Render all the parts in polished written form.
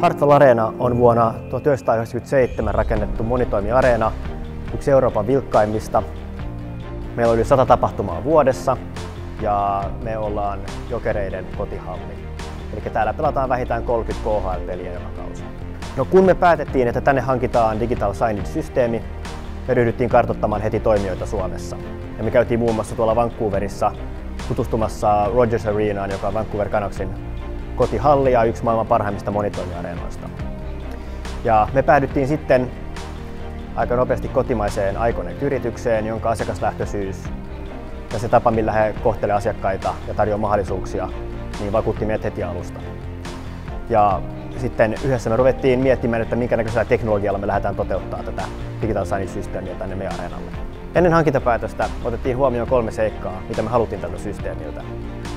Hartwall Areena on vuonna 1997 rakennettu monitoimiareena, yksi Euroopan vilkkaimmista. Meillä on yli 100 tapahtumaa vuodessa ja me ollaan Jokereiden kotihalli. Eli täällä pelataan vähintään 30 KHL-peliä joka kausi. No, kun me päätettiin, että tänne hankitaan digital signage-systeemi, me ryhdyttiin kartoittamaan heti toimijoita Suomessa. Ja me käytiin muun muassa tuolla Vancouverissa tutustumassa Rogers Arenaan, joka on Vancouver Canucksin kotihalli ja yksi maailman parhaimmista monitoimiareenoista. Ja me päädyttiin sitten aika nopeasti kotimaiseen Iconet-yritykseen, jonka asiakaslähtöisyys ja se tapa, millä he kohtelevat asiakkaita ja tarjoavat mahdollisuuksia, niin vakuutti meidät heti alusta. Ja sitten yhdessä me ruvettiin miettimään, että minkä näköisellä teknologialla me lähdetään toteuttaa tätä digital signage-systeemiä tänne meidän areenalle. Ennen hankintapäätöstä otettiin huomioon 3 seikkaa, mitä me haluttiin tältä systeemiltä.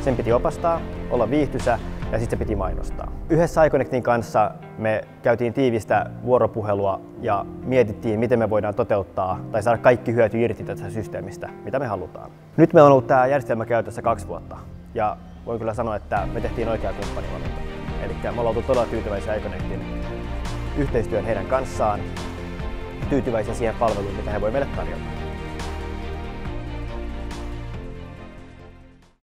Sen piti opastaa, olla viihtyisä ja sitten se piti mainostaa. Yhdessä Iconectin kanssa me käytiin tiivistä vuoropuhelua ja mietittiin, miten me voidaan toteuttaa tai saada kaikki hyöty irti tästä systeemistä, mitä me halutaan. Nyt meillä on ollut tämä järjestelmä käytössä 2 vuotta ja voin kyllä sanoa, että me tehtiin oikea kumppanivalinta. Eli me ollaan oltu todella tyytyväisiä Iconectin yhteistyön heidän kanssaan, tyytyväisiä siihen palveluun, mitä he voi meille tarjota.